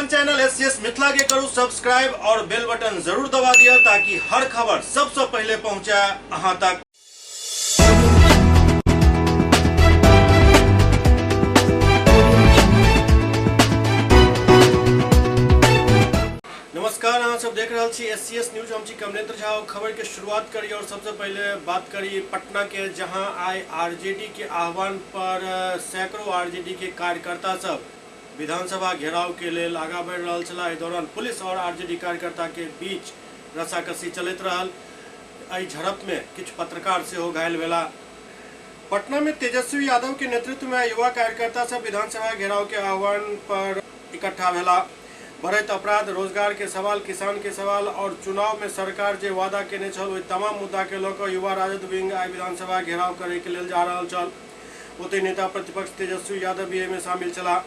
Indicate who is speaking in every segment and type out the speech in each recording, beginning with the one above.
Speaker 1: अपन channel SCS Mithila के करू subscribe और बेल बटन जरूर दबा दिया ताकि हर खबर सबसे पहले पहुंचे अहां तक। नमस्कार, अहाँ सब देख रहे छी एससीएस न्यूज। हम छी कमलेंद्र झा। खबर के शुरुआत करी और सबसे पहले बात करी पटना के, जहां आज आरजेडी के आह्वान पर सैकड़ों आरजेडी के कार्यकर्ता सब विधानसभा घेराव के लिए आगा बढ़ रहा छला। इस दौरान पुलिस और आरजेडी कार्यकर्ता के बीच रस्साकसी चलत रहल। एहि झड़प में कुछ पत्रकार से हो घायल भेला। पटना में तेजस्वी यादव के नेतृत्व में युवा कार्यकर्ता सब विधानसभा घेराव के आह्वान पर इकट्ठा भेला। बढ़त अपराध, रोजगार के सवाल, किसान के सवाल और चुनाव में सरकार जे वादा केने छल ओहि तमाम मुद्दा के लऽ युवा राजद विंग आई विधानसभा घेराव करे के लेल जा रहल छल। ओतहि नेता प्रतिपक्ष तेजस्वी यादव भी एहिमे शामिल छला।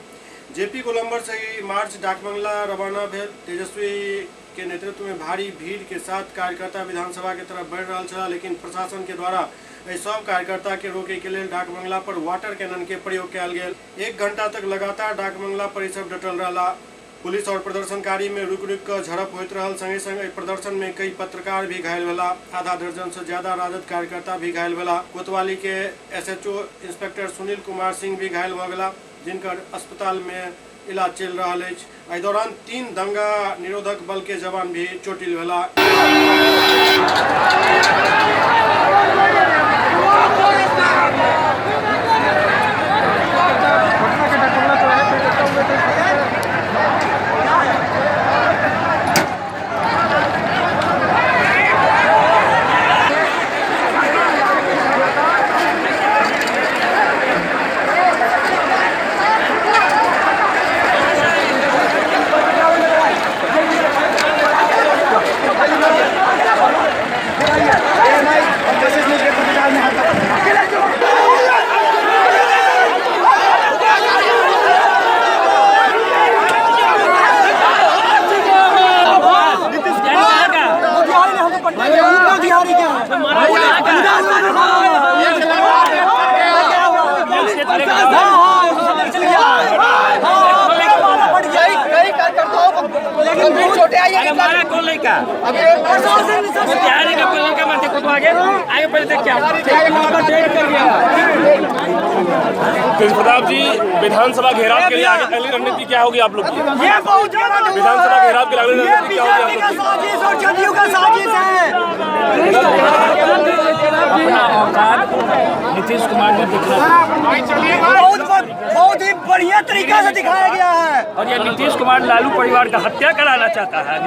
Speaker 1: जेपी गोलंबर से ही मार्च डाकबंगला रवाना भेल। तेजस्वी के नेतृत्व में भारी भीड़ के साथ कार्यकर्ता विधानसभा के तरफ बढ़ रहा छला, लेकिन प्रशासन के द्वारा सब कार्यकर्ता के रोके के लिए डाकबंगला पर वाटर कैनन के प्रयोग कयल गेल। 1 घंटा तक लगातार डाकबंगला पर ई सब डटल रहला। पुलिस और प्रदर्शनकारी में रुक कर झड़प होइत रहल। संगे संग प्रदर्शन में कई पत्रकार भी घायल भेला। आधा दर्जन से ज्यादा राजद कार्यकर्ता भी घायल भेला। कोतवाली के एसएचओ इंस्पेक्टर सुनील कुमार सिंह भी घायल भ गेला, जिनकर अस्पताल में इलाज चल रहा है। एहि दौरान 3 दंगा निरोधक बल के जवान भी चोटिल भेला।
Speaker 2: प्रताप जी, विधानसभा घेराव के लिए आगे अगली रणनीति क्या होगी आप लोग की? विधानसभा घेराव के लिए अगली रणनीति क्या होगी आप लोग की?
Speaker 3: नीतीश कुमार ने बहुत ही बढ़िया तरीका से दिखाया गया है। और ये नीतीश कुमार लालू परिवार का हत्या कराना चाहता है।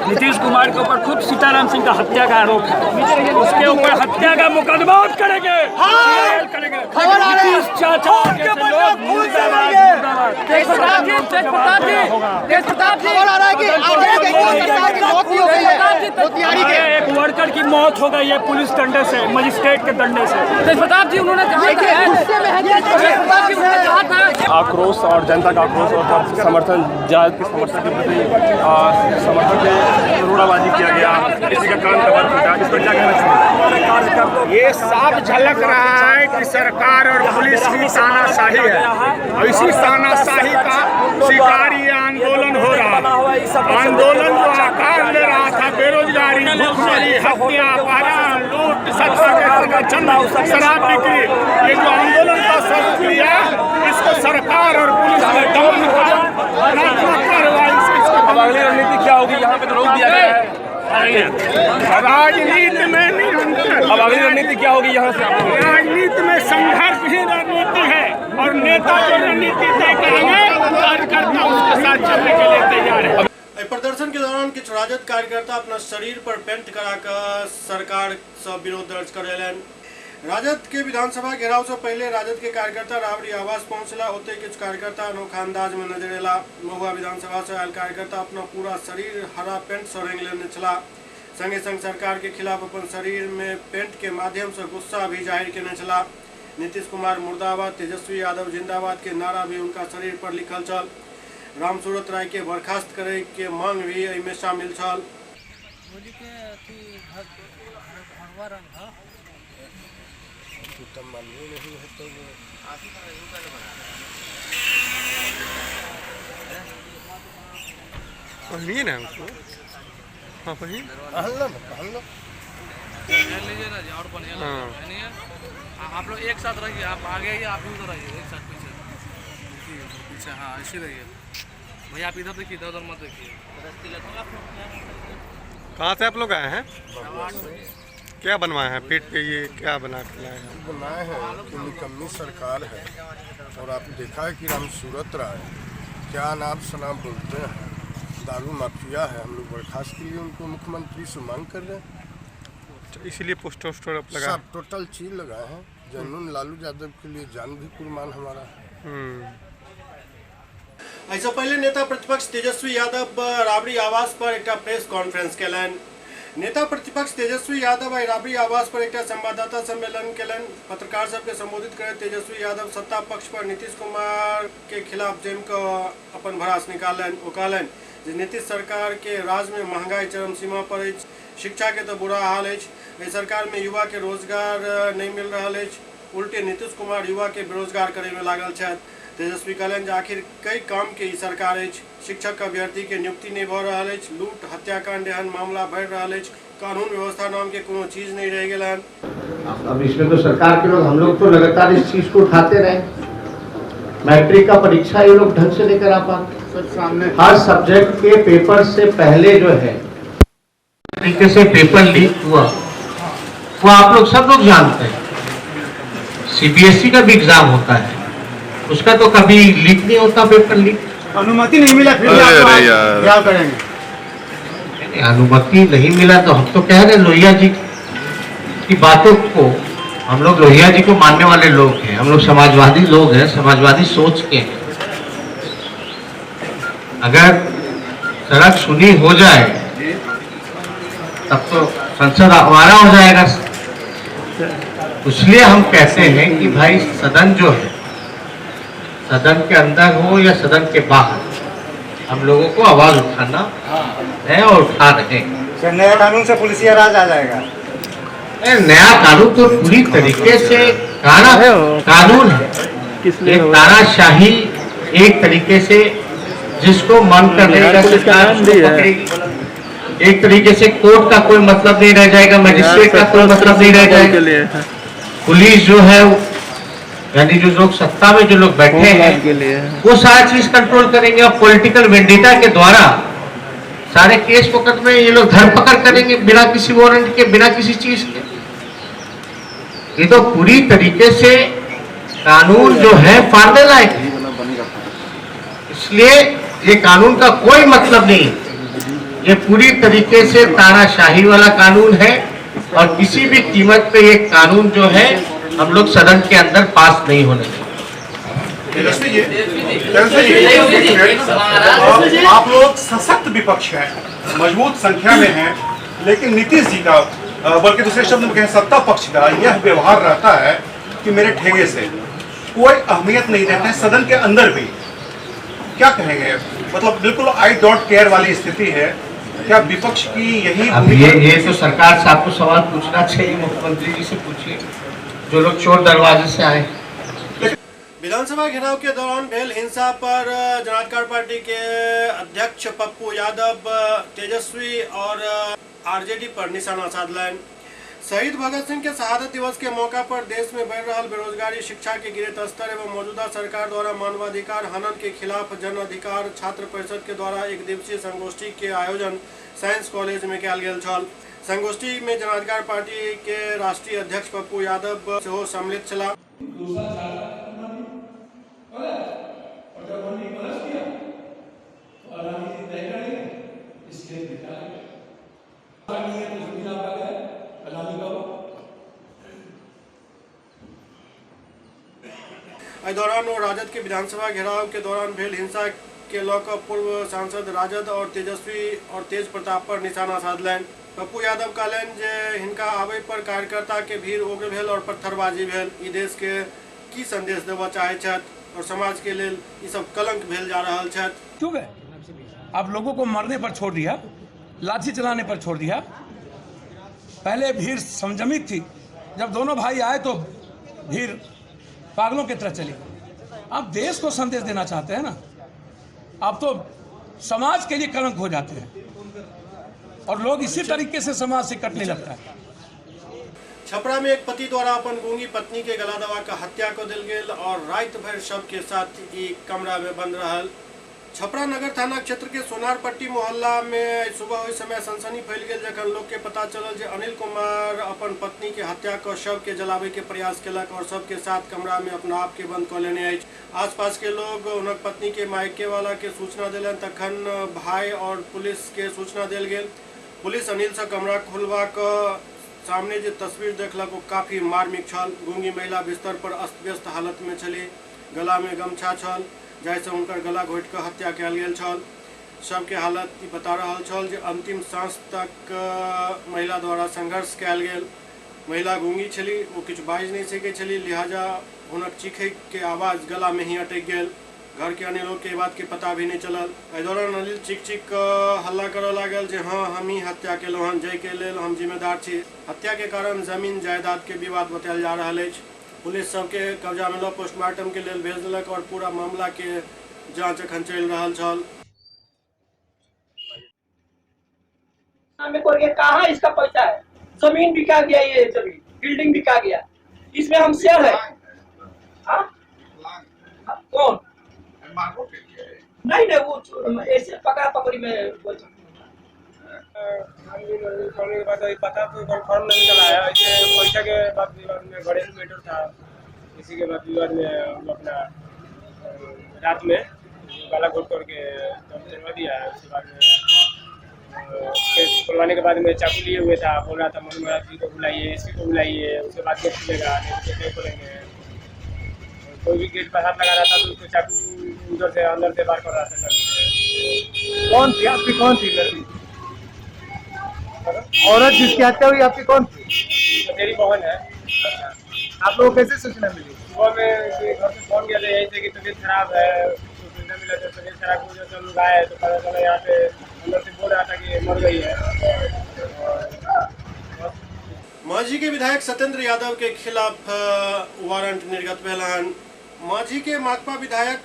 Speaker 3: नीतीश कुमार के ऊपर खुद सीताराम सिंह का हत्या का आरोप है। उसके ऊपर हत्या का मुकदमा करेंगे। खबर आ रही है, चाचा एक वर्कर की मौत हो गई है पुलिस डंडे से, मजिस्ट्रेट के डंडे से। प्रताप जी उन्होंने
Speaker 2: आक्रोश और जनता का आक्रोश और समर्थन जायज के समर्थन के प्रति समर्थन से रोड़ाबाजी किया गया, किसी का कान दबा फूटा, इस पर क्या कहना चाहिए?
Speaker 4: ये साफ झलक रहा है कि सरकार और पुलिस की तानाशाही है और इसी तानाशाही का शिकार ये आंदोलन हो रहा है। आंदोलन जो आकार ले रहा था, बेरोजगारी, भुखमरी, हत्या, अपहरण, लूट, शराब बिक्री, ये जो आंदोलन का स्वरूप लिया, इसको सरकार और पुलिस ने दमन कार्रवाई से
Speaker 2: अब अगली रणनीति क्या होगी? यहाँ पे तो रोक दिया गया है।
Speaker 4: राजनीति में नहीं अंतर।
Speaker 2: अब अगली रणनीति क्या होगी यहाँ से?
Speaker 4: राजनीति में संघर्ष ही रणनीति है और नेता जो रणनीति तय करेंगे, कार्यकर्ता उसके साथ चलने के लिए तैयार है।
Speaker 1: प्रदर्शन के दौरान कुछ राजद कार्यकर्ता अपना शरीर पर पेंट कराकर सरकार से विरोध दर्ज करेलन। राजद के विधानसभा घेराव से पहले राजद के कार्यकर्ता राबड़ी आवास पहुंचला। ओते कुछ कार्यकर्ता अनोखा अंदाज में नजर अला। महुआ विधानसभा से आयल कार्यकर्ता अपना पूरा शरीर हरा पेंट से रंग लेने चला। संगे संग सरकार के खिलाफ अपन शरीर में पेंट के माध्यम से गुस्सा भी जाहिर करने चला। नीतीश कुमार मुर्दाबाद, तेजस्वी यादव जिंदाबाद के नारा भी उनका शरीर पर लिखल छल। रामसूरत राय के बर्खास्त करे के मांग भी एहिमे शामिल छल।
Speaker 4: पहनिए ना उसको। हाँ पहनिए।
Speaker 5: लीजिए ना जी, और पहनिए आप लोग एक साथ रहिए, आप आगे आइए, आप उधर रहिए, एक साथ पीछे पीछे, हाँ ऐसे रहिए भैया, आप इधर देखिए, इधर उधर मत देखिए।
Speaker 4: कहाँ से आप लोग आए हैं? क्या बनवाए हैं पेट पे, ये क्या बना के लाए हैं?
Speaker 6: बनाए हैं कि निकम्मी सरकार है और आपने देखा है कि राम सूरत राय क्या नाम सलाम बोलते हैं, दारू माफिया है। हम लोग बर्खास्त के लिए उनको मुख्यमंत्री से मांग कर रहे हैं।
Speaker 4: इसीलिए पोस्टर वोस्टर आप लगा।
Speaker 6: सब टोटल चीज लगाए हैं। जनून लालू यादव के लिए जान भी कुर्बान हमारा है।
Speaker 1: ऐसा पहले नेता प्रतिपक्ष तेजस्वी यादव राबड़ी आवास पर एक प्रेस कॉन्फ्रेंस केलन। नेता प्रतिपक्ष तेजस्वी यादव राबड़ी आवास पर एक संवाददाता सम्मेलन केलन। पत्रकार सबके संबोधित करे तेजस्वी यादव सत्ता पक्ष पर नीतीश कुमार के खिलाफ जम कर अपन भड़ास निकालन। ओ कहलन जे नीतीश सरकार के राज में महंगाई चरम सीमा पर है, शिक्षा के तो बुरा हाल है, सरकार में युवा के रोजगार नहीं मिल रहा है, उल्टे नीतीश कुमार युवा के बेरोजगार करे में लागल छथि। तेजस्वी कहलन जे आखिर कई काम के ई सरकार है, शिक्षक अभ्यर्थी के नियुक्ति नहीं भ रहा है, लूट हत्याकांड एहन मामला बढ़ रहा है, कानून व्यवस्था नाम के कोनो चीज नहीं रह गया।
Speaker 7: अब इसमें तो सरकार के लोग, हम लोग तो लगातार इस चीज को उठाते रहे। मैट्रिक का परीक्षा ये लोग ढंग से नहीं करा पाते। हर सब्जेक्ट के पेपर से पहले जो है तरीके से पेपर लीक हुआ, वो आप लोग सब लोग जानते हैं। सीबीएसई का भी एग्जाम होता है, उसका तो कभी लीक नहीं होता पेपर लीक।
Speaker 4: अनुमति नहीं मिला फिर क्या करेंगे?
Speaker 7: अनुमति नहीं मिला तो हम तो कह रहे लोहिया जी की बातों को, हम लोग लोहिया जी को मानने वाले लोग हैं, हम लोग समाजवादी लोग हैं, समाजवादी सोच के। अगर सड़क सुनी हो जाए तब तो संसद हमारा हो जाएगा। इसलिए हम कहते हैं कि भाई सदन जो है, सदन के अंदर हो या सदन के बाहर, हम लोगों को आवाज उठाना है और उठा रहे हैं।
Speaker 4: नया कानून से पुलिसिया राज आ जाएगा।
Speaker 7: नया कानून तो पूरी तरीके से कानून है, एक तानाशाही, एक तरीके से जिसको मन करेगा सरकार उसको पकड़ेगी। एक तरीके से कोर्ट का कोई मतलब नहीं रह जाएगा, मजिस्ट्रेट का कोई मतलब नहीं रह जाएगा। पुलिस जो है, यानी जो लोग सत्ता में जो लोग बैठे हैं, वो सारा चीज कंट्रोल करेंगे और पॉलिटिकल वेंडिटा के द्वारा सारे केस मुकदमे ये लोग धरपकड़ करेंगे बिना किसी वारंट के, बिना किसी चीज के। ये तो पूरी तरीके से कानून जो है फाड़ने लायक है। इसलिए ये कानून का कोई मतलब नहीं, ये पूरी तरीके से तानाशाही वाला कानून है और किसी भी कीमत पे ये कानून जो है हम लोग सदन के अंदर पास नहीं होने देंगे।
Speaker 8: आप लोग सशक्त विपक्ष हैं, मजबूत संख्या में हैं, लेकिन नीतीश जी का, बल्कि दूसरे शब्द में कहें सत्ता पक्ष का यह व्यवहार रहता है कि मेरे ठेंगे से कोई अहमियत नहीं देते हैं सदन के अंदर भी। क्या कहेंगे? मतलब बिल्कुल आई डोंट केयर वाली स्थिति है। क्या विपक्ष की यही?
Speaker 7: अब ये तो सरकार से आपको सवाल पूछना चाहिए, मुख्यमंत्री जी से पूछिए, जो लोग चोर दरवाजे से आए।
Speaker 1: विधानसभा घेराव के दौरान भेल हिंसा पर जनाधिकार पार्टी के अध्यक्ष पप्पू यादव तेजस्वी और आरजेडी पर निशाना साधलन। शहीद भगत सिंह के शहादत दिवस के मौका पर देश में बढ़ रहा बेरोजगारी, शिक्षा के गिरत स्तर एवं मौजूदा सरकार द्वारा मानवाधिकार हनन के खिलाफ जन अधिकार छात्र परिषद के द्वारा एक दिवसीय संगोष्ठी के आयोजन साइंस कॉलेज में कयल गेल छल। संगोष्ठी में जनाधिकार पार्टी के राष्ट्रीय अध्यक्ष पप्पू यादव सेहो सम्मिलित छलाह। इस दौरान वो राजद के विधानसभा घेराव के दौरान भेल हिंसा के लौकर पूर्व सांसद राजद और तेजस्वी और तेज प्रताप पर निशाना साधलन। पप्पू यादव कहलन जे हिनका आबे पर कार्यकर्ता के भीड़ उग्र भेल और पत्थरबाजी भेल। ई देश के की संदेश देवा चाहे छथि और समाज के लिए ये सब कलंक भेल जा रहा छथि।
Speaker 9: क्यों गए? आप लोगों को मरने पर छोड़ दिया, लाठी चलाने पर छोड़ दिया। पहले भीड़ संयमित थी, जब दोनों भाई आए तो भीड़ पागलों की तरह चली। आप देश को संदेश देना चाहते हैं ना, आप तो समाज के लिए कलंक हो जाते हैं और लोग इसी तरीके से समाज से कटने लगता है।
Speaker 1: छपरा में एक पति द्वारा अपन गूंगी पत्नी के गला दबा कर हत्या को दिल गेल और रात भर शव के साथ एक कमरा में बंद रहल। छपरा नगर थाना क्षेत्र के सोनारपट्टी मोहल्ला में सुबह हुई समय सनसनी फैल गई जखन लोग के पता चलल जे अनिल कुमार अपन पत्नी के हत्या कर शव के जलावे के प्रयास केलक और शव के साथ कमरा में अपना आप के बंद कर लेने अछि। आसपास के लोग उनक पत्नी के मायके वाला के सूचना दिलन तखन भाई और पुलिस के सूचना दिल गेल। पुलिस अनिल से कमरा खोलवा कर सामने जो तस्वीर देखलक वो काफी मार्मिक छल। गूंगी महिला बिस्तर पर अस्त व्यस्त हालत में छली, गला में गमछा छल जैसे उनकर गला घोटि कऽ हत्या कयल गेल छल। शव के हालत ई बता रहल छल जे अंतिम सांस तक महिला द्वारा संघर्ष कयल गेल। महिला गूंगी छली, वो किछु बाजि नहीं सकै छली, लिहाजा हुनक चीखै के आवाज गला में ही अटकि गेल। घर के अन्य लोग के बात के पता भी नहीं चलल। एहि दौरान अनिल चीख चीख हल्ला करऽ लागल जे हाँ हम ही हत्या केलहुँ हन, जय के लेल हम जिम्मेदार छी। हत्या के कारण जमीन जायदाद के विवाद बतायल जा रहल अछि। पुलिस सबके कब्जा में लऽ पोस्टमार्टम के लेल भेज देलक और पूरा मामला के जांच अखन चलि रहल छल।
Speaker 10: कहाँ इसका पैसा है? जमीन बिका गया, ये जमीन बिल्डिंग बिका गया, इसमें हम शेयर है। कौन? नहीं वो ऐसे पकड़ा पकड़ी में
Speaker 2: करने के बाद पता तो कंफर्म नहीं चला है। ऐसे पैसा के बाद विवाद में घरेलू मैटर था, इसी के बाद विवाद में हम अपना रात में गला घोट करके चलवा दिया है। उसके बाद में केस खुलवाने के बाद में चाकू लिए हुए था, बोल रहा था मनु महाराज जी को बुलाइए, इसी को बुलाइए, उसके बाद गेट खुलेगा, नहीं खोलेंगे। कोई भी गेट पर हाथ लगा रहा था तो उसको चाकू उधर से अंदर से बाहर कर रहा था।
Speaker 11: कौन थी आपकी? कौन थी लड़की? औरत जिसकी हत्या हुई आपकी कौन थी?
Speaker 2: मेरी बहन है।
Speaker 11: आप लोगों को कैसे सूचना मिली?
Speaker 2: सुबह में घर से फोन किया था यही से कि तबीयत खराब है, तो सूचना मिला था तबीयत खराब हो जाए तो लोग आए तो पता चला यहाँ पे अंदर से बोल रहा था कि मर गई है।
Speaker 1: मांझी के विधायक सत्येंद्र यादव के खिलाफ वारंट निर्गत भेल हन। मांझी के माकपा विधायक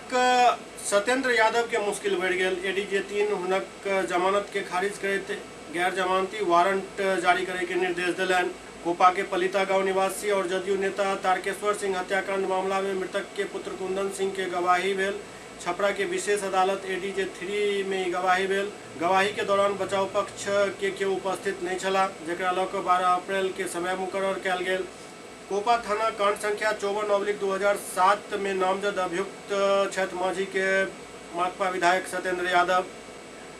Speaker 1: सत्येंद्र यादव के मुश्किल बढ़ि गेल। एडीजे 3 हुनक जमानत के खारिज करैत गैर जमानती वारंट जारी करे के निर्देश दिलन। कोपा के पलिता गांव निवासी और जदयू नेता तारकेश्वर सिंह हत्याकांड मामला में मृतक के पुत्र कुंदन सिंह के गवाही भेल। छपरा के विशेष अदालत एडीजे 3 में गवाही भेल। गवाही के दौरान बचाव पक्ष के केओ उपस्थित नहीं छला, जेकरा लऽ कऽ 12 अप्रैल के समय मुकर्रर कयल गेल। कोपा थाना कांड संख्या 54/2007 में नामजद अभियुक्त छथि मांझी के माकपा विधायक सत्येंद्र यादव।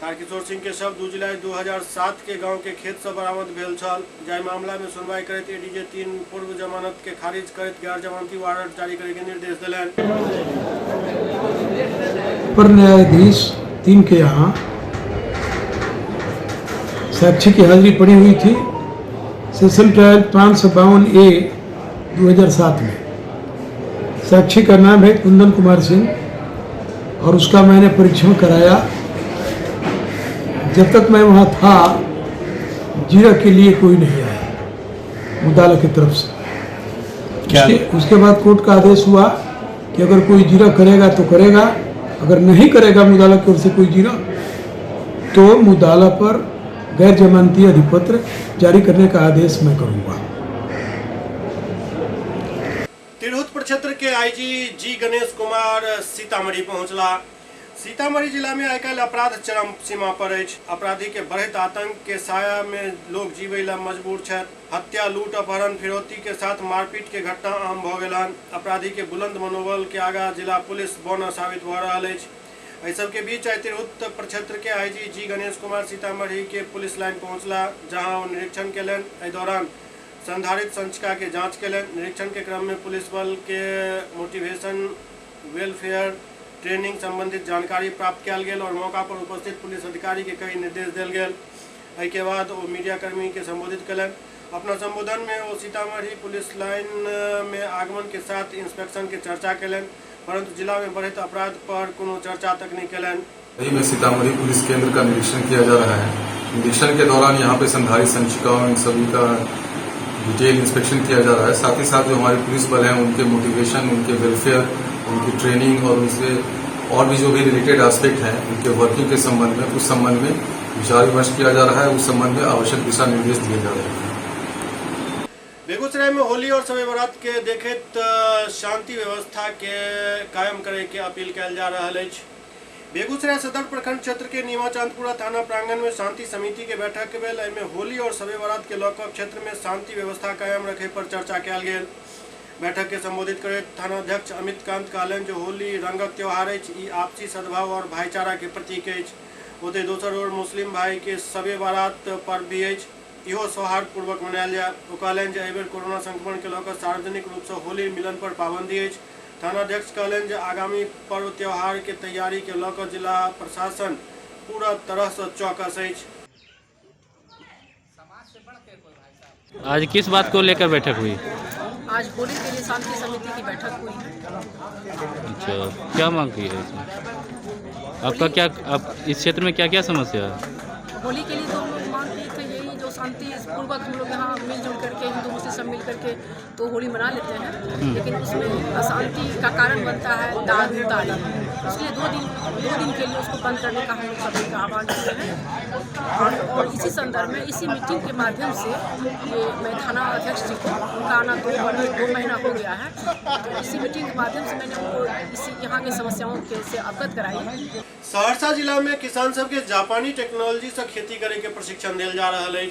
Speaker 1: तारकिशोर सिंह के शव 2 जुलाई 2007 के गांव के खेत से बरामद भेल छल। जाहि मामला में सुनवाई करैत एडीजे 3 पूर्व जमानत के खारिज करैत गैर जमानती वारंट जारी करे के निर्देश दिलन।
Speaker 12: अपर न्यायाधीश 3 के यहाँ साक्षी की हाजिरी पड़ी हुई थी। सेशन ट्रायल 552A 2007 में साक्षी का नाम है कुंदन कुमार सिंह और उसका मैंने परीक्षण कराया। जब तक मैं वहाँ था जीरा के लिए कोई नहीं आया मुद्दाला की तरफ से। उसके बाद कोर्ट का आदेश हुआ कि अगर कोई जीरा करेगा तो करेगा, अगर नहीं करेगा मुद्दाला की ओर से कोई जीरा तो मुद्दाला पर गैर जमानती अधिपत्र जारी करने का आदेश मैं करूंगा।
Speaker 1: तिरहुत प्रक्षेत्र के आईजी जी गणेश कुमार सीतामढ़ी पहुंचला। सीतामढ़ी जिला में आइकाल अपराध चरम सीमा पर अछि। अपराधी के बढ़ैत आतंक के साया में लोग जीवै ला मजबूर छथि। हत्या, लूट, अपहरण, फिरौती के साथ मारपीट के घटना आम भऽ गेल हन। अपराधी के बुलंद मनोबल के आगा जिला पुलिस बौना साबित भऽ रहल अछि। एहि सब के बीच तिरहुत प्रक्षेत्र के आईजी जी गणेश कुमार सीतामढ़ी के पुलिस लाइन पहुंचला, जहां वो निरीक्षण केलनि। एहि दौरान संधारित संचिका के जांच केलनि। निरीक्षण के क्रम में पुलिस बल के मोटिवेशन, वेलफेयर, ट्रेनिंग संबंधित जानकारी प्राप्त कयल गेल और मौका पर उपस्थित पुलिस अधिकारी के कई निर्देश देल गेल। एहि के बाद वो मीडिया कर्मी के संबोधित कयलनि। अपना संबोधन में वो सीतामढ़ी पुलिस लाइन में आगमन के साथ इंस्पेक्शन के चर्चा कयलनि, परंतु जिला में बढ़ते अपराध पर कोनो चर्चा तक नहीं कयलनि।
Speaker 13: में सीतामढ़ी पुलिस केंद्र का निरीक्षण किया जा रहा है। निरीक्षण के दौरान यहाँ पे संधारित संचिकाओं इन सभी का डिटेल इंस्पेक्शन किया जा रहा है। साथ ही साथ जो हमारे पुलिस बल हैं उनके मोटिवेशन, उनके वेलफेयर, उनकी ट्रेनिंग और उनसे और भी जो भी रिलेटेड एस्पेक्ट हैं उनके वर्किंग के संबंध में, उस संबंध में विचार विमर्श किया जा रहा है। उस संबंध में आवश्यक दिशा निर्देश दिए जा रहे हैं।
Speaker 1: बेगूसराय में होली और शब बारात के देखैत शांति व्यवस्था के कायम करे के अपील कयल जा रहा है। बेगूसराय सदर प्रखंड क्षेत्र के नीमा चांदपुरा थाना प्रांगण में शांति समिति के बैठक भेल। एहिमे होली और शब बारात के लऽ कऽ क्षेत्र में शांति व्यवस्था कायम रखे पर चर्चा कयल गेल। बैठक के संबोधित करैत थानाध्यक्ष अमित कांत कहलनि जे होली रंगक त्योहार अछि, ई आपसी सद्भाव और भाईचारा के प्रतीक अछि। ओतहि दोसर ओर मुस्लिम भाई के शब बारात पर्व भी अछि, इहो सौहार्दपूर्वक मनायल जाय। ओ कहलनि जे एहि बेर कोरोना संक्रमण के लऽ कऽ सार्वजनिक रूप से होली मिलन पर पाबंदी अछि। थानाध्यक्ष कहलनि जे आगामी पर्व त्योहार के तैयारी के लऽ कऽ जिला प्रशासन पूरा तरह से चौकस अछि।
Speaker 5: आज किस बात को लेकर बैठक हुई?
Speaker 14: आज होली के लिए शांति समिति की बैठक हुई है।
Speaker 5: अच्छा, क्या मांग की है इसमें? आपका क्या, आप इस क्षेत्र में क्या क्या समस्या है?
Speaker 14: होली के लिए तो हम लोग मांग किए थे यही, जो शांति पूर्वक हम लोग यहाँ मिलजुल करके हिंदू मुस्लिम सब मिल करके तो होली मना लेते हैं, लेकिन उसमें अशांति का कारण बनता है दारू ताली। इसलिए दो दिन के लिए उसको बंद करने का हम लोग सभी का आह्वान किए हैं। और इसी संदर्भ में इसी मीटिंग के माध्यम से ये मैं थाना अध्यक्ष जी को, उनका आना 2 महीना हो गया है, तो इसी मीटिंग के माध्यम से मैंने उनको इसी यहाँ की समस्याओं के से अवगत कराई।
Speaker 1: सहरसा जिला में किसान सब के जापानी टेक्नोलॉजी से खेती करे के प्रशिक्षण दिल जा रहा है।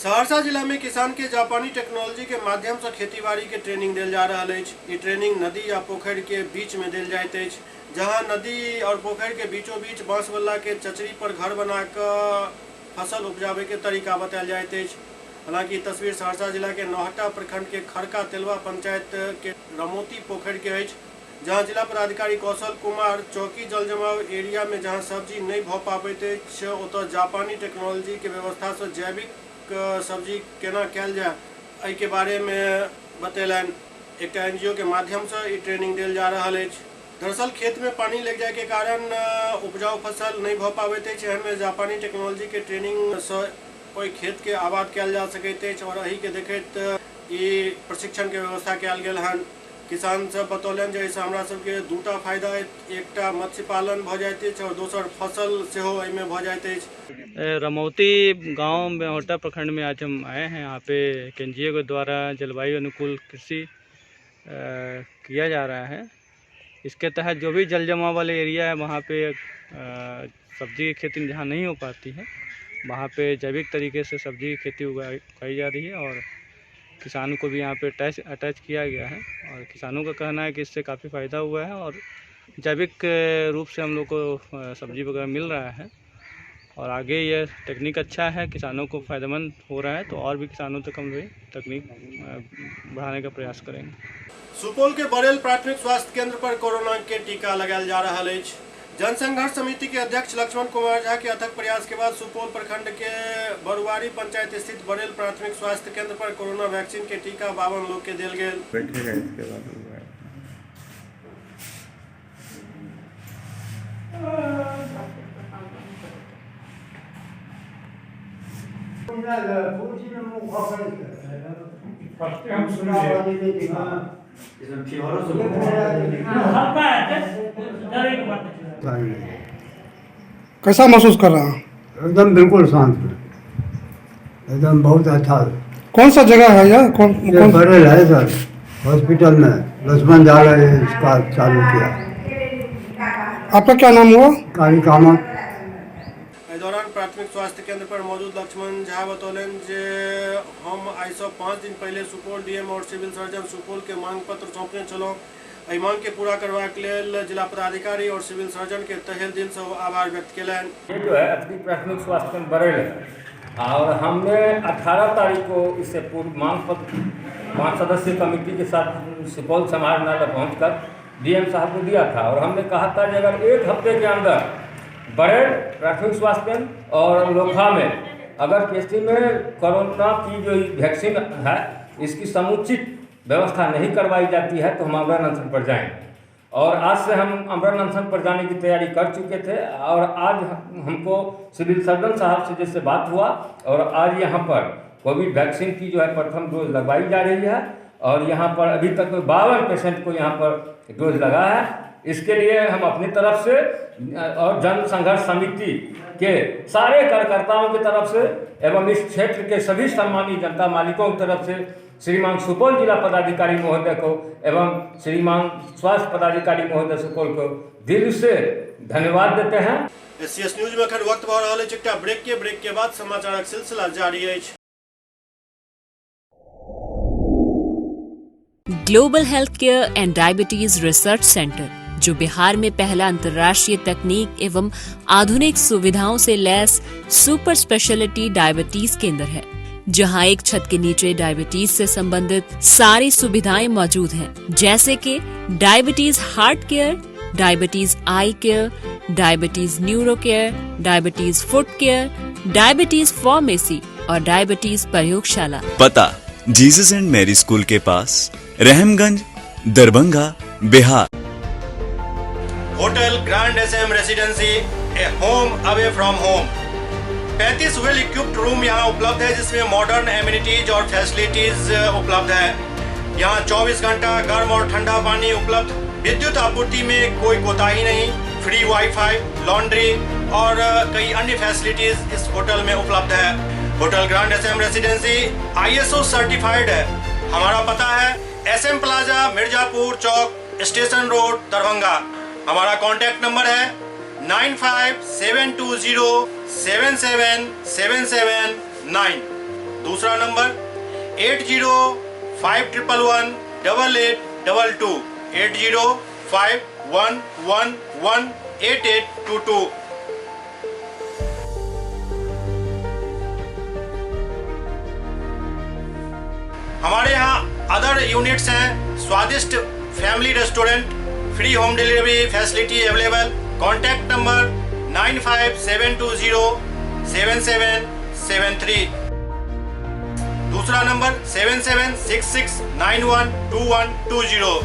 Speaker 1: सहरसा जिला में किसान के जापानी टेक्नोलॉजी के माध्यम से खेती बाड़ी के ट्रेनिंग दिल जा रहा है। ये ट्रेनिंग नदी या पोखर के बीच में दिल जाइत है, जहाँ नदी और पोखर के बीचों बीच बांस बल्ला के चचरी पर घर बना कर फसल उपजाबे के तरीका बतायल जाइत है। हालांकि तस्वीर सहरसा जिला के नौहट्टा प्रखंड के खरका तेलवा पंचायत के रमोती पोखर के है, जहाँ जिला पदाधिकारी कौशल कुमार चौकी जल जमाव एरिया में जहाँ सब्जी नहीं भऽ पाबैत अछि, ओतऽ जापानी टेक्नोलॉजी के व्यवस्था से जैविक सब्जी केना कयल जाय एहि के बारे में बतेलनि। एक NGO के माध्यम से ई ट्रेनिंग देल जा रहा है। दरअसल खेत में पानी लग जाए के कारण उपजाऊ फसल नहीं भऽ पाबैत अछि। एहन में जापानी टेक्नोलॉजी के ट्रेनिंग से ओहि खेत के आबाद कयल जा सकैत अछि और एहि के देखैत ई प्रशिक्षण के व्यवस्था कयल गेल हन। किसान सब बतौलन जे एहिसँ हमरा सबके दूटा फायदा है, एकटा मत्स्य पालन भऽ जाइत अछि और दोसर फसल सेहो एहिमे भऽ जाइत अछि।
Speaker 5: रमौती गांव में नौहट्टा प्रखंड में आज हम आए हैं। यहाँ पे NGO के द्वारा जलवायु अनुकूल कृषि किया जा रहा है। इसके तहत जो भी जल जमाव वाले एरिया है वहाँ पे सब्जी की खेती जहाँ नहीं हो पाती है, वहाँ पे जैविक तरीके से सब्जी की खेती उगाई जा रही है और किसानों को भी यहाँ पे अटैच किया गया है। और किसानों का कहना है कि इससे काफ़ी फ़ायदा हुआ है और जैविक रूप से हम लोग को सब्जी वगैरह मिल रहा है और आगे ये टेक्निक अच्छा है, किसानों को फ़ायदेमंद हो रहा है, तो और भी किसानों तक हम लोग तकनीक बढ़ाने का प्रयास करेंगे।
Speaker 1: सुपौल के बरेल प्राथमिक स्वास्थ्य केंद्र पर कोरोना के टीका लगायल जा रहा है। जनसंघर्ष समिति के अध्यक्ष लक्ष्मण कुमार झा के अथक प्रयास के बाद सुपौल प्रखंड के बरुआरी पंचायत स्थित बरेल प्राथमिक स्वास्थ्य केंद्र पर कोरोना वैक्सीन के टीका 52 लोग के दिल गेल।
Speaker 15: कैसा महसूस कर रहा हूँ?
Speaker 16: एकदम बिल्कुल शांत, एकदम बहुत अच्छा।
Speaker 15: कौन सा जगह है यह?
Speaker 16: ये बरेल है सर, हॉस्पिटल में लक्ष्मण झा ने इसका चालू किया।
Speaker 1: आपका क्या नाम हुआ?
Speaker 16: काली कामत।
Speaker 1: इस दौरान प्राथमिक स्वास्थ्य केंद्र पर मौजूद लक्ष्मण झा बतौलन जे हम आई से 5 दिन पहले सुपौल डीएम और सिविल सर्जन सुपौल के मांग पत्र सौंपने छलहुँ। एहि मांग के पूरा करबाक लेल जिला पदाधिकारी और सिविल सर्जन के तहे दिल से आभार व्यक्त केलनि।
Speaker 17: ये जो है अति प्राथमिक स्वास्थ्य केंद्र बरेल है और हमने 18 तारीख को इससे पूर्व मांग पत्र 5 सदस्यीय कमेटी के साथ सुपौल समाहरणालय पहुंचकर डीएम साहब को दिया था और हमने कहा था कि अगर 1 हफ्ते के अंदर बरेल प्राथमिक स्वास्थ्य केंद्र और लोखा में अगर केसी में कोरोना की जो वैक्सीन है इसकी समुचित व्यवस्था नहीं करवाई जाती है तो हम आमरण अनशन पर जाएंगे। और आज से हम आमरण अनशन पर जाने की तैयारी कर चुके थे और आज हमको सिविल सर्जन साहब से जैसे बात हुआ और आज यहाँ पर कोविड वैक्सीन की जो है प्रथम डोज लगवाई जा रही है और यहाँ पर अभी तक 52 पेशेंट को यहाँ पर डोज लगा है इसके लिए हम अपनी तरफ से और जन संघर्ष समिति के सारे कार्यकर्ताओं की तरफ से एवं इस क्षेत्र के सभी सम्मानित जनता मालिकों की तरफ से श्रीमान सुपौल जिला पदाधिकारी महोदय को एवं श्रीमान स्वास्थ्य पदाधिकारी महोदय सुपौल को दिल से धन्यवाद देते हैं।
Speaker 1: एससीएस न्यूज में अखन वक्त भऽ रहल अछि एकटा ब्रेक के बाद समाचारक सिलसिला जारी अछि।
Speaker 18: Global health care and diabetes research centre, जो बिहार में पहला अंतर्राष्ट्रीय तकनीक एवं आधुनिक सुविधाओं से लैस सुपर स्पेशलिटी डायबिटीज केंद्र है, जहां एक छत के नीचे डायबिटीज से संबंधित सारी सुविधाएं मौजूद हैं, जैसे कि diabetes heart care, diabetes eye care, diabetes neuro care, diabetes foot care, diabetes pharmacy और डायबिटीज प्रयोगशाला।
Speaker 19: पता जीसस एंड मैरी स्कूल के पास, Rahamganj, Darbhanga, Bihar.
Speaker 1: Hotel grand SM Residency, a home away from home. 35 well equipped room यहाँ उपलब्ध है, जिसमें modern amenities और फैसिलिटीज उपलब्ध है। यहाँ 24 घंटा गर्म और ठंडा पानी उपलब्ध। विद्युत आपूर्ति में कोई कोताही नहीं। फ्री वाईफाई, लॉन्ड्री और कई अन्य फैसिलिटीज इस होटल में उपलब्ध है। Hotel grand SM residency ISO certified है। हमारा पता है SM plaza, Mirzapur Chowk, station road, Darbhanga. हमारा कॉन्टैक्ट नंबर है 9572077779। दूसरा नंबर 8051118822, 8051118822। हमारे यहाँ अदर यूनिट्स हैं। स्वादिष्ट family restaurant, free home delivery facility available. Contact number 9572077773। दूसरा नंबर 7766912120।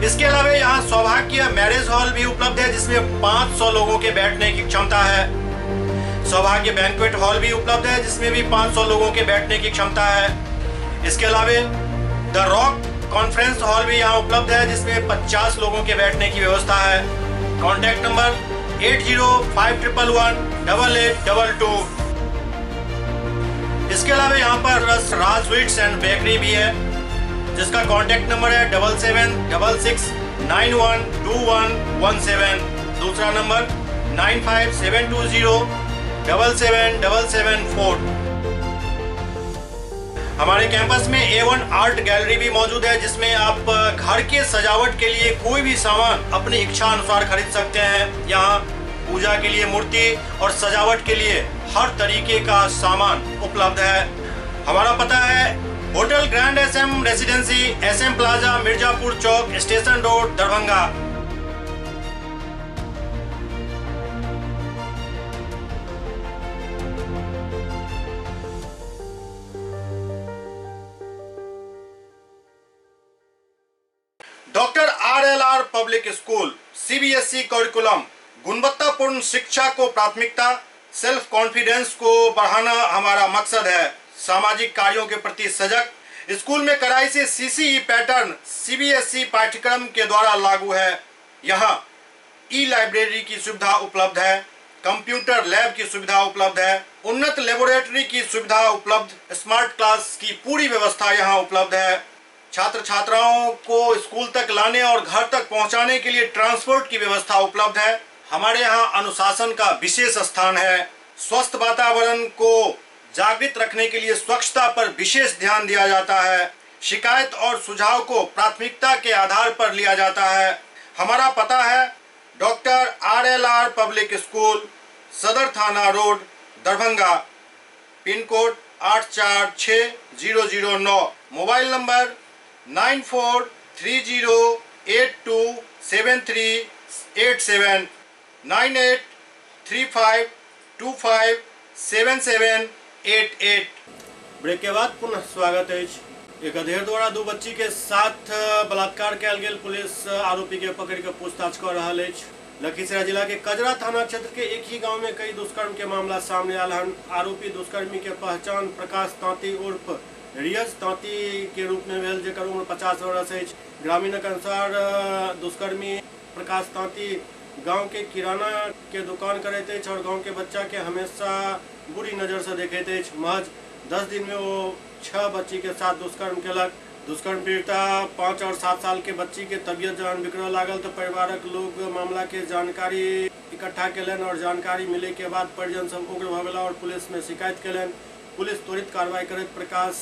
Speaker 1: इसके अलावा यहाँ सौभाग्य मैरिज हॉल भी उपलब्ध है, जिसमें 500 लोगों के बैठने की क्षमता है। सौभाग्य बैंक्वेट हॉल भी उपलब्ध है, जिसमें भी 500 लोगों के बैठने की क्षमता है। इसके अलावा द रॉक कॉन्फ्रेंस हॉल भी यहाँ उपलब्ध है, जिसमें 50 लोगों के बैठने की व्यवस्था है। Contact number 8051118822। इसके अलावा यहाँ पर राज स्वीट्स एंड बेकरी भी है, जिसका कॉन्टैक्ट नंबर है 7766912117। दूसरा नंबर 9572077774। हमारे कैंपस में A1 आर्ट गैलरी भी मौजूद है, जिसमें आप घर के सजावट के लिए कोई भी सामान अपनी इच्छा अनुसार खरीद सकते हैं। यहाँ पूजा के लिए मूर्ति और सजावट के लिए हर तरीके का सामान उपलब्ध है। हमारा पता है hotel Grand SM Residency, SM plaza, Mirzapur Chowk, station road, Darbhanga. Doctor RLR public school CBSE curriculum, गुणवत्तापूर्ण शिक्षा को प्राथमिकता, सेल्फ कॉन्फिडेंस को बढ़ाना हमारा मकसद है। सामाजिक कार्यों के प्रति सजग। स्कूल में कड़ाई से CCE पैटर्न CBSE पाठ्यक्रम के द्वारा लागू है। यहाँ ई-लाइब्रेरी की सुविधा उपलब्ध है, कंप्यूटर लैब की सुविधा उपलब्ध है, उन्नत लेबोरेटरी की सुविधा उपलब्ध, स्मार्ट क्लास की पूरी व्यवस्था यहाँ उपलब्ध है। छात्र छात्राओं को स्कूल तक लाने और घर तक पहुँचाने के लिए ट्रांसपोर्ट की व्यवस्था उपलब्ध है। हमारे यहाँ अनुशासन का विशेष स्थान है। स्वस्थ वातावरण को जागृत रखने के लिए स्वच्छता पर विशेष ध्यान दिया जाता है। शिकायत और सुझाव को प्राथमिकता के आधार पर लिया जाता है। हमारा पता है doctor RLR public school, Sadar Thana road, Darbhanga. Pin code 846009। Mobile number 9430827387, 9835257788। Break के बाद पुनः स्वागत है। एक अधेड़ द्वारा दो बच्ची के साथ बलात्कार कयल गेल। पुलिस आरोपी के पकड़ के पूछताछ कर रहा है। लखीसराय जिला के कजरा थाना क्षेत्र के एक ही गांव में कई दुष्कर्म के मामला सामने आल हन। आरोपी दुष्कर्मी के पहचान प्रकाश तांती उर्फ रियज तांती के रूप में भेल, जेकर उम्र 50 वर्ष है। ग्रामीणक अनुसार दुष्कर्मी प्रकाश तांती गांव के किराना के दुकान करते हैं और गांव के बच्चा के हमेशा बुरी नजर से देखते। महज 10 दिन में वो 6 बच्ची के साथ दुष्कर्म केलक। दुष्कर्म पीड़िता 5 और 7 साल के बच्ची के तबियत जहन बिगड़े लागल तो परिवारक लोग मामला के जानकारी इकट्ठा केलन और जानकारी मिले के बाद परिजन सब उग्र भ गेला और पुलिस में शिकायत केलन। पुलिस त्वरित कार्रवाई करत प्रकाश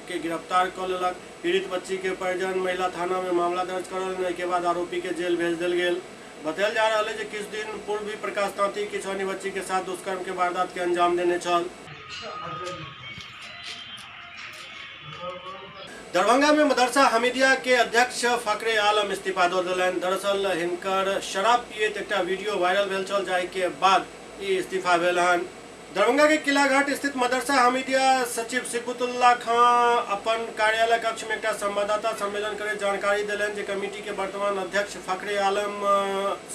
Speaker 1: के गिरफ्तार कर लेलक। पीड़ित बच्ची के परिजन महिला थाना में मामला दर्ज करल के बाद आरोपी के जेल भेज दिल गेल। बतायल जा रहा है कि कुछ दिन पूर्व भी प्रकाश तांती किछु अन्य बच्ची के साथ दुष्कर्म के वारदात के अंजाम देने छल। दरभंगा में मदरसा हमीदिया के अध्यक्ष फखरे आलम इस्तीफा दे दिलन। दरअसल हिनकर शराब पियत एक वीडियो वायरल भेल छल, जाहि के बाद ई इस्तीफा भेल हन। दरभंगा के किलाघाट स्थित मदरसा हमीदिया सचिव सिफुतुल्लाह खां अपन कार्यालय कक्ष में एक संवाददाता सम्मेलन कर जानकारी दिलन जे कमेटी के वर्तमान अध्यक्ष फखरे आलम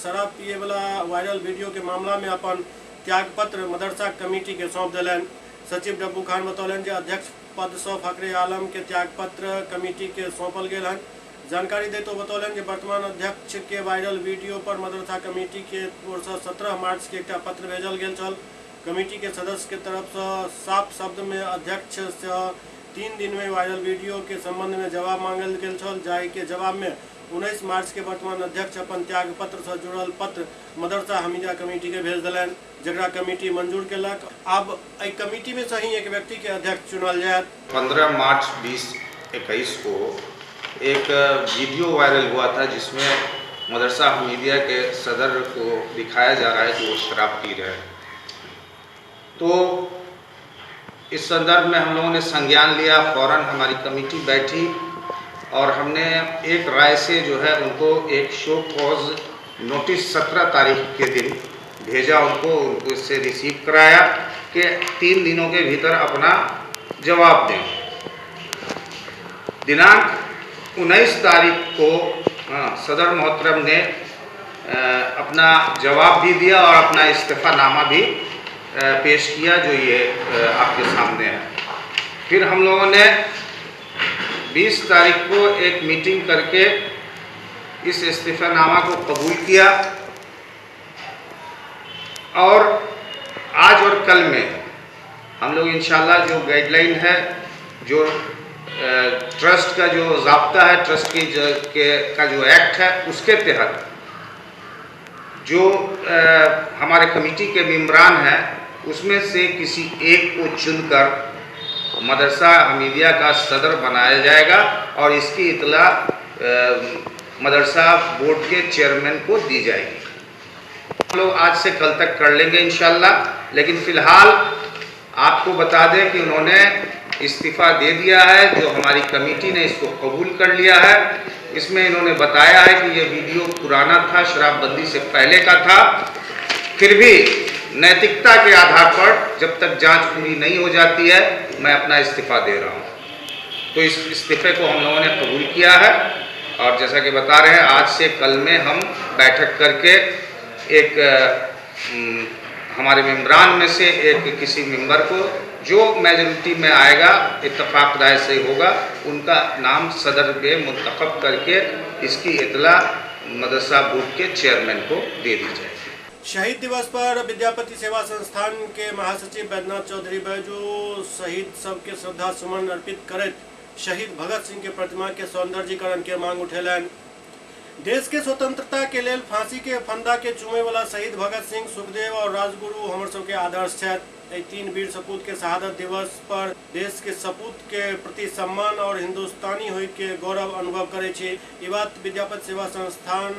Speaker 1: शराब पिए वाला वायरल वीडियो के मामला में अपन त्यागपत्र मदरसा कमेटी के सौंप दिलन। सचिव डब्बू खान बतौलन जे अध्यक्ष पद से फखरे आलम के त्यागपत्र कमेटी के सौंपल गेल हन। जानकारी दे तो बतौलन जे वर्तमान अध्यक्ष के वायरल वीडियो पर मदरसा कमेटी के ओर से 17 मार्च के एक पत्र भेजल गेल छल। कमेटी के सदस्य के तरफ से साफ शब्द में अध्यक्ष से 3 दिन में वायरल वीडियो के संबंध में जवाब मांगल गेल छल, जाहि के जवाब में 19 मार्च के वर्तमान अध्यक्ष अपन त्याग पत्र से जुड़ल पत्र मदरसा हमीदिया कमेटी के भेज दिलन, जकरा कमेटी मंजूर केलक। अब एहि कमेटी में से ही एक व्यक्ति के अध्यक्ष चुनल जायत।
Speaker 20: 15 मार्च 2021 को एक वीडियो वायरल हुआ था जिसमें मदरसा हमीदिया के सदर को दिखाया जा रहा है कि वो शराब पी रहे हैं। तो इस संदर्भ में हम लोगों ने संज्ञान लिया। फौरन हमारी कमेटी बैठी और हमने एक राय से जो है उनको एक शो कॉज नोटिस 17 तारीख के दिन भेजा। उनको इससे रिसीव कराया कि 3 दिनों के भीतर अपना जवाब दें। दिनांक 19 तारीख को सदर मोहतरम ने अपना जवाब भी दिया और अपना इस्तीफानामा भी पेश किया, जो ये आपके सामने है। फिर हम लोगों ने 20 तारीख को एक मीटिंग करके इस इस्तीफानामा को कबूल किया और आज और कल में हम लोग इंशाल्लाह जो गाइडलाइन है, जो ट्रस्ट का जो ज़ाब्ता है, ट्रस्ट का जो एक्ट है, उसके तहत जो हमारे कमेटी के मेंबरान हैं उसमें से किसी एक को चुनकर मदरसा हमीदिया का सदर बनाया जाएगा और इसकी इतला मदरसा बोर्ड के चेयरमैन को दी जाएगी। हम लोग आज से कल तक कर लेंगे इंशाल्लाह, लेकिन फ़िलहाल आपको बता दें कि उन्होंने इस्तीफ़ा दे दिया है। जो हमारी कमेटी ने इसको कबूल कर लिया है। इसमें इन्होंने बताया है कि ये वीडियो पुराना था, शराबबंदी से पहले का था, फिर भी नैतिकता के आधार पर जब तक जांच पूरी नहीं हो जाती है मैं अपना इस्तीफ़ा दे रहा हूँ। तो इस इस्तीफ़े को हम लोगों ने कबूल किया है और जैसा कि बता रहे हैं आज से कल में हम बैठक करके एक हमारे मेंबरान में से एक किसी मेंबर को जो मेजॉरिटी में आएगा, इत्तेफाक राय से होगा, उनका नाम सदर पे मुंतखब करके इसकी इतला मदरसा बोर्ड के चेयरमैन को दे दी जाएगी।
Speaker 1: शहीद दिवस पर विद्यापति सेवा संस्थान के महासचिव बैद्यनाथ चौधरी बैजू शहीद सबके श्रद्धा सुमन अर्पित करत शहीद भगत सिंह के प्रतिमा के सौंदर्यीकरण के मांग उठेलन। देश के स्वतंत्रता के लेल फांसी के फंदा के चूमे वाला शहीद भगत सिंह, सुखदेव और राजगुरु हमर सबके आदर्श छथि। 3 वीर सपूत के शहादत दिवस पर देश के सपूत के प्रति सम्मान और हिंदुस्तानी होय के गौरव अनुभव करे छी। ई बात विद्यापति सेवा संस्थान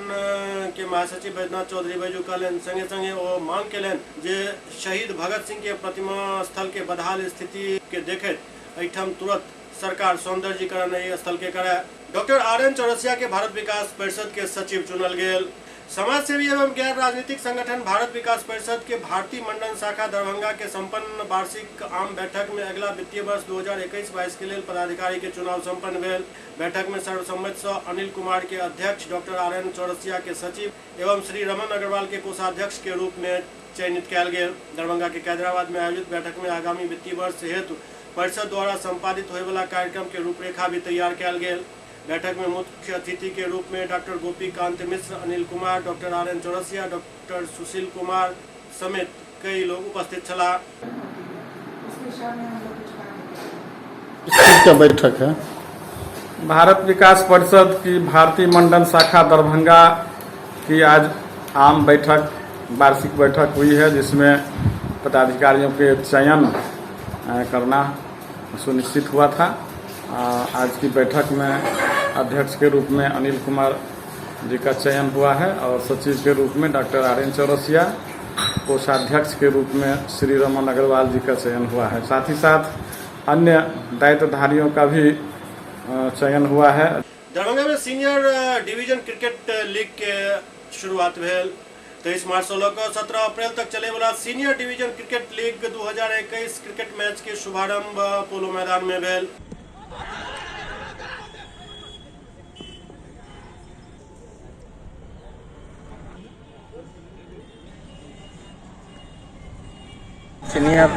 Speaker 1: के महासचिव बैद्यनाथ चौधरी बैजू कहलन। संगे संगे वो मांग केलन जे शहीद भगत सिंह के प्रतिमा स्थल के बदहाल स्थिति के देखैत एहिठाम तुरंत सरकार सौंदर्यीकरण स्थल के करे। डॉक्टर RN चौरसिया के भारत विकास परिषद के सचिव चुनल गेल। समाज सेवी एवं गैर राजनीतिक संगठन भारत विकास परिषद के भारतीय मंडल शाखा दरभंगा के संपन्न वार्षिक आम बैठक में अगला वित्तीय वर्ष 2021-22 के लिए पदाधिकारी के चुनाव संपन्न भेल। बैठक में सर्वसम्मति से अनिल कुमार के अध्यक्ष, डॉक्टर RN चौरसिया के सचिव एवं श्री रमन अग्रवाल के कोषाध्यक्ष के रूप में चयनित किया गया। दरभंगा के कैदराबाद में आयोजित बैठक में आगामी वित्तीय वर्ष हेतु परिषद द्वारा संपादित होने वाला कार्यक्रम के रूपरेखा भी तैयार किया गया। बैठक में मुख्य अतिथि के रूप में doctor Gopikant Mishra, Anil Kumar, doctor RN Chaurasia, doctor Sushil Kumar समेत कई लोग उपस्थित छला।
Speaker 21: क्या बैठक है? भारत विकास परिषद की भारतीय मंडल शाखा दरभंगा की आज आम बैठक, वार्षिक बैठक हुई है, जिसमें पदाधिकारियों के चयन करना सुनिश्चित हुआ था। आज की बैठक में अध्यक्ष के रूप में अनिल कुमार जी का चयन हुआ है और सचिव के रूप में डॉक्टर RN चौरसिया, कोषाध्यक्ष के रूप में श्री रमन अग्रवाल जी का चयन हुआ है। साथ ही साथ अन्य दायित्वधारियों का भी चयन हुआ है।
Speaker 1: दरभंगा में सीनियर डिवीजन क्रिकेट लीग के शुरुआत भेल। 23 मार्च से लेकर 17 अप्रैल तक चले वाला senior division cricket league 2021 cricket match के शुभारंभ पोलो मैदान में भेल।
Speaker 22: Senior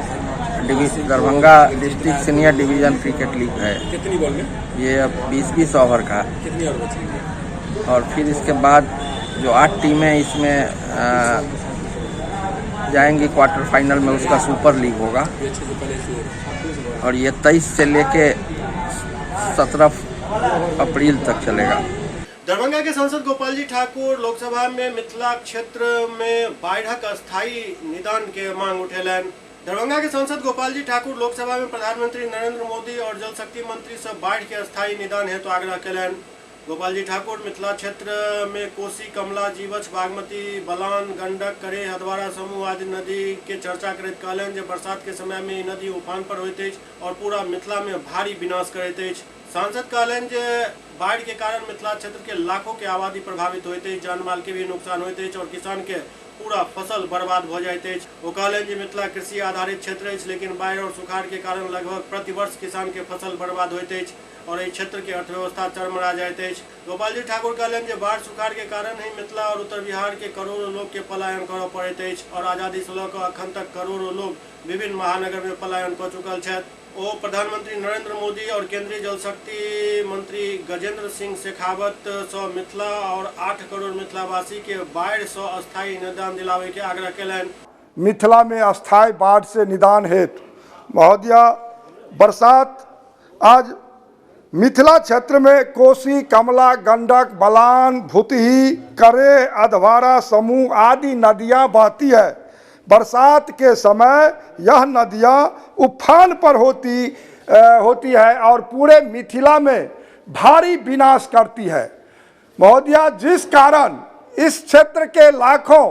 Speaker 22: division Darbhanga district senior division cricket league है।
Speaker 2: कितनी बॉल में?
Speaker 22: ये अब 20-20 ओवर का।
Speaker 2: कितनी ओवर बची?
Speaker 22: और फिर इसके बाद जो 8 टीमें इसमें जाएंगी क्वार्टर फाइनल में, उसका सुपर लीग होगा। और ये 23 से लेके 17 अप्रैल तक चलेगा।
Speaker 1: दरभंगा के सांसद गोपाल जी ठाकुर लोकसभा में मिथिला क्षेत्र में बाढ़क अस्थायी निदान के मांग उठेलन। दरभंगा के सांसद गोपाल जी ठाकुर लोकसभा में प्रधानमंत्री नरेंद्र मोदी और जल शक्ति मंत्री से बाढ़ के अस्थायी निदान हेतु आग्रह कलन। गोपाल जी ठाकुर मिथिला क्षेत्र में कोसी, कमला, जीवछ, बागमती, बलान, गंडक, करे, हदवारा समूह आदि नदी के चर्चा करैत कहलन जे बरसात के समय में नदी उफान पर होइत अछि और पूरा मिथिला में भारी विनाश करैत अछि। सांसद कहलन जे बाढ़ के कारण मिथिला क्षेत्र के लाखों के आबादी प्रभावित होइत अछि, जान माल के भी नुकसान होइत अछि और किसान के पूरा फसल बर्बाद हो जाइत अछि। वो कहलन जे मिथिला कृषि आधारित क्षेत्र अछि, लेकिन बाढ़ और सुखाड़ के कारण लगभग प्रति वर्ष किसान के फसल बर्बाद होइत अछि और इस क्षेत्र के अर्थव्यवस्था चरमरा जाइत अछि। गोपाल जी ठाकुर कहलन जे बाढ़ सुखाड़ के कारण ही मिथिला और उत्तर बिहार के करोड़ों लोग के पलायन करऽ पड़ैत अछि और आजादी से लऽ कऽ अखन तक करोड़ों लोग विभिन्न महानगर में पलायन कऽ चुकल छथि। ओ प्रधानमंत्री नरेंद्र मोदी और केंद्रीय जल शक्ति मंत्री गजेंद्र सिंह शेखावत से मिथिला और 8 करोड़ मिथिलावासी के बाढ़ से अस्थायी निदान दिलावे के आग्रह कलन।
Speaker 23: मिथिला में अस्थायी बाढ़ से निदान हेतु महोदया बरसात आज मिथिला क्षेत्र में कोसी, कमला, गंडक, बलान, भुतही, करे, अधवारा समूह आदि नदियां बहती है। बरसात के समय यह नदियां उफान पर होती है और पूरे मिथिला में भारी विनाश करती है। महोदया, जिस कारण इस क्षेत्र के लाखों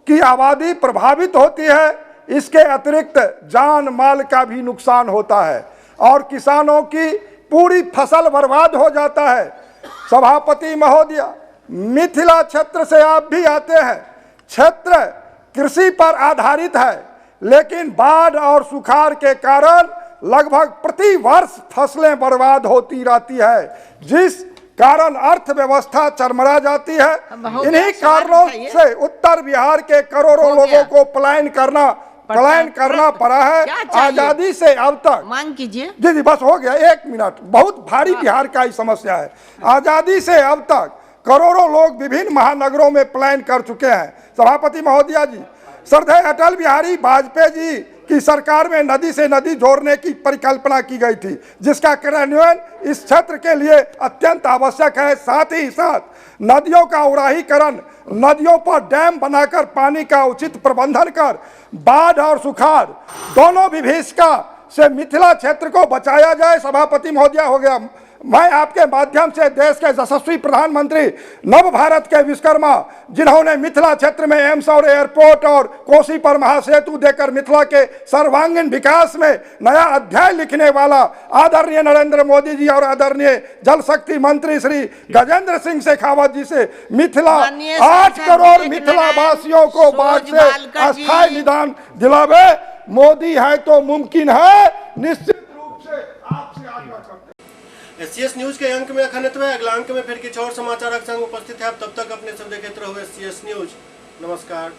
Speaker 23: की आबादी प्रभावित होती है, इसके अतिरिक्त जान माल का भी नुकसान होता है और किसानों की पूरी फसल बर्बाद हो जाता है। सभापति महोदया, मिथिला क्षेत्र से आप भी आते हैं। क्षेत्र कृषि पर आधारित है, लेकिन बाढ़ और सुखाड़ के कारण लगभग प्रति वर्ष फसलें बर्बाद होती रहती है, जिस कारण अर्थव्यवस्था चरमरा जाती है। इन्हीं कारणों से उत्तर बिहार के करोड़ों लोगों को पलायन करना पड़ा है। आजादी से अब तक
Speaker 24: मांग कीजिए।
Speaker 23: जी बस हो गया, 1 मिनट। बहुत भारी बिहार का ही समस्या है। आजादी से अब तक करोड़ों लोग विभिन्न महानगरों में पलायन कर चुके हैं। सभापति महोदया जी, श्रद्धेय अटल बिहारी वाजपेयी जी की सरकार में नदी से नदी जोड़ने की परिकल्पना की गई थी, जिसका क्रियान्वयन इस क्षेत्र के लिए अत्यंत आवश्यक है। साथ ही साथ नदियों का उड़ाहीकरण, नदियों पर डैम बनाकर पानी का उचित प्रबंधन कर बाढ़ और सुखाड़ दोनों विभीषिका से मिथिला क्षेत्र को बचाया जाए। सभापति महोदया, हो गया मैं आपके माध्यम से देश के यशस्वी प्रधानमंत्री नव भारत के विश्वकर्मा, जिन्होंने मिथिला क्षेत्र में एम्स और एयरपोर्ट और कोसी पर महासेतु देकर मिथिला के सर्वांगीण विकास में नया अध्याय लिखने वाला आदरणीय नरेंद्र मोदी जी और आदरणीय जल शक्ति मंत्री श्री गजेंद्र सिंह शेखावत जी से मिथिला 8 करोड़ मिथिला वासियों को बाढ़ से अस्थायी निदान दिलावे। मोदी है तो मुमकिन है, निश्चित रूप से आपसे आग्रह करते हैं।
Speaker 1: SCS न्यूज के अंक में अखंडित हुए, अगला अंक में फिर कुछ और समाचार संग उपस्थित है। तब तक अपने सब देखते रहो SCS न्यूज। नमस्कार।